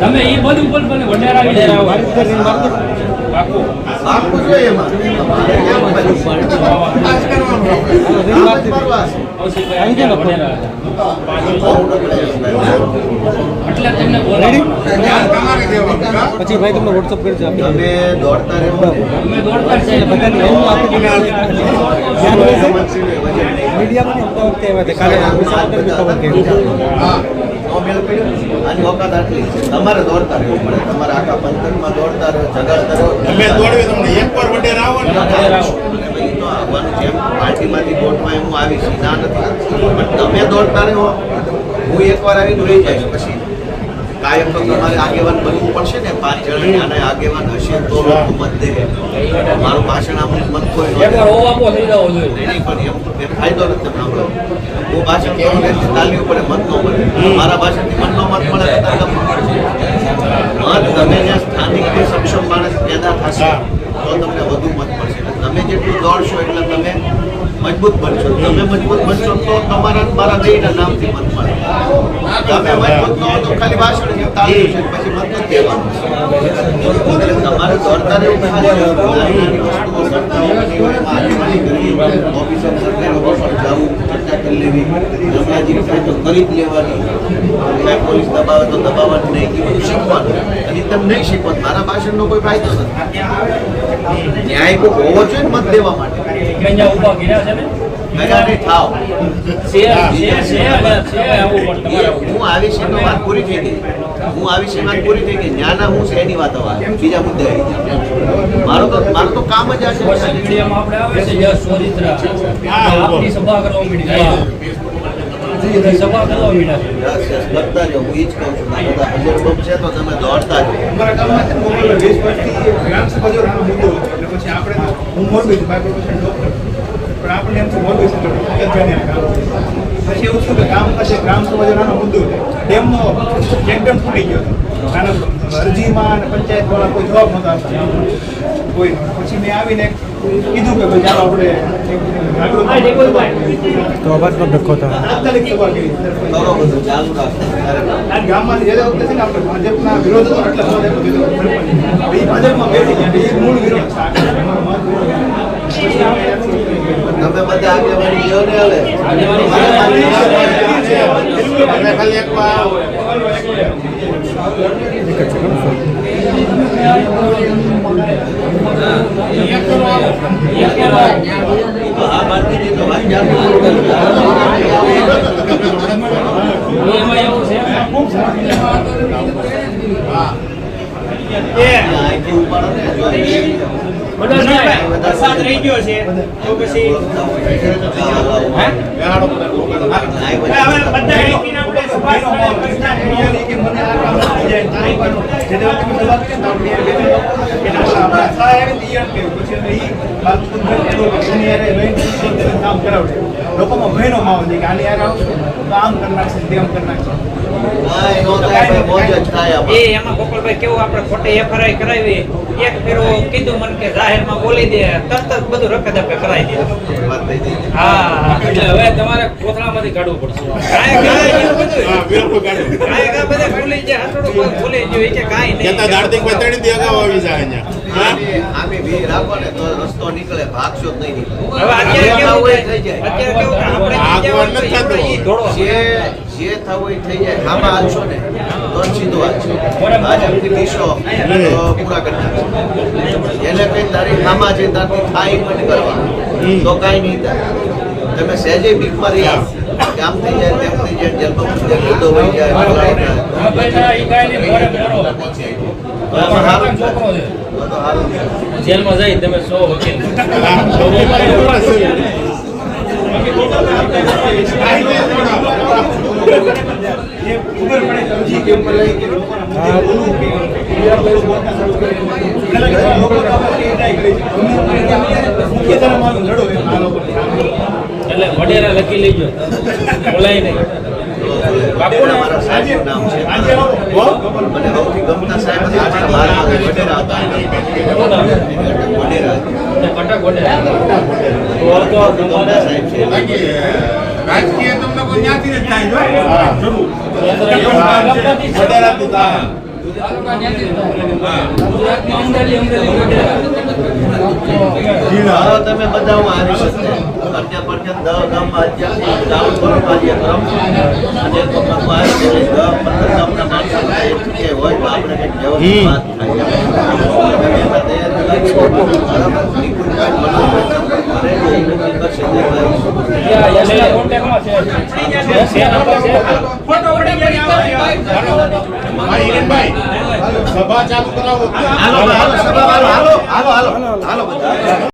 તમે એ બધું ઉપર બને વડેરા પાકું જોઈએ એમાં પછી ભાઈ તમને વોટ્સઅપ કરજો તમે દોડતા રહો તમારે દોડતા રહેવું પડે. તમારે આખા પંથકમાં દોડતા રહો, જગાડતા રહો. પાર્ટીમાંથી કોર્ટમાં હું આવીશ ના નથી, પણ તમે દોડતા રહો. હું એકવાર આવીને રહી જાય પછી કાયમ તો તમારે આગેવાન બનવું પડશે ને. 5 જણ અને આગેવાન હશે તો લોકો મત દે. મારું ભાષણ આપણે મત કોઈ નહીં, પણ એમ ફાયદો નથી. સાંભળો, હું ભાષણ ચાલ્યું પડે, મત ન મળે. મારા ભાષણથી મતનો મત મળે મત તમે જ્યાં સ્થાનિક સક્ષમ માણસ પેદા થશે તો તમને વધુ મત મળશે. તમે જેટલું દોડશો એટલે તમે મજબૂત બનશો. તમે મજબૂત બનશો તો તમારા મારા બેયના નામથી મત મળે. તમે મજબૂત ન હો તો ખાલી ભાષણ તાળ્યું છે પછી મત નથી દેવાનું. તમારે દોડતા રહેવું. ઓફિસર સરકારી ઓફિસર જવું, ચર્ચા કરી લેવી, હમણાંજી થાય તો કરી જ લેવાની. પોલીસ દબાવે તો દબાવવાની નહીં, એ બધું શીખવાનું. અને તમે નહીં શીખો મારા ભાષણનો કોઈ ફાયદો નથી. ન્યાય કોઈ હોવો જોઈએ ને મત દેવા માટે. હું આ વિશે વાત પૂરી થઈ ગઈ. ન્યાના હું છે એની વાત બીજા મુદ્દે મારો તો કામ જ આ છે. સભા કરવા કરતા જો હું એ જ કહું છું. બધા હજરબમ છે તો તમે દોડતા જો. આપણને એમ મોરબી પછી એવું થયું કે ગ્રામ સભા નાનો મુદ્દો છે. ડેમનો ચેકડેમ ફૂટી ગયો હતો. અરજીમાં અને પંચાયત વાળા કોઈ જવાબ નહોતા આપતા કોઈ. પછી મેં આવીને કીધું કે ભાઈ ચાલો તો અવાજમાં ધક્કો થાય. તાત્કાલિક સભા કરી ગામમાંથી જે વખતે છે ને આપણે ભાજપના વિરોધ હતો એટલે ભાજપમાં બેઠી ગયા. એ મૂળ વિરોધ તમે બધા આગેવાની ગયો ને હવે ખાલી એક વરસાદ રહી ગયો છે તો પછી લોકોમાં ભયનો માહોલ છે કે આની યાર આવશે તો આમ કરી નાખશે તેમ કરી નાખશે. એમાં ગોપાલભાઈ કેવું આપણે ખોટે એફઆરઆઈ કરાવી એક ફેરો કીધું મને કે જાહેરમાં બોલી દે તરત જ બધું રકદપે કરાવી દે. હા એટલે હવે તમારે કોથળામાંથી કાઢવું પડશે. બધા ભૂલી જાય હાથોડું ભૂલી ગયું કે કાંઈ નહીં. આમે ભી રાખો ને તો રસ્તો નીકળે, ભાગશો જ નહીં નીકળે. હવે અત્યારે કેવું જે થવું એ થઈ જાય. આમાં હાલશો ને તો સીધો હાલશો. ભાજપથી પીશો તો પૂરા કરી નાખશો. એને કઈ તારી આમાં જે તારથી થાય પણ કરવાનું તો કાંઈ નહીં થાય. તમે સહેજે બીકમાં રહ્યા આમ થઈ જાય તેમ થઈ જાય, જેલમાં ગીતો વહી જાય. જેલમાં જઈ તમે 100 વકીલ એટલે વડેરા લખી લેજો, બોલાય નહીં. અમારા સાહેબ નામ છે મને સૌથી ગમતા સાહેબ વડેરા હતા. ગોંડા સાહેબ છે. રાજકીય તમને કોઈ જ્ઞાતિ જ થાય જો હવે તમે બધામાં આવી શકશો. અત્યાર પર્યંત 10 ગામમાં અત્યારથી ડાઉન કરવામાં આવ્યા ક્રમ. અને તો ગામમાં આવી જાય 10-15 ગામના માણસો એક જગ્યાએ હોય તો આપણે કંઈક વ્યવસ્થિત વાત થાય. તમે એમાં તૈયારી રાખશો. બરાબર? નિકુંજભાઈ મનોજભાઈ રેડી કરશે તે હિરેનભાઈ સભા ચાલુ કરાવો હાલો હાલો હાલો હાલો હાલો હાલો હાલો બધા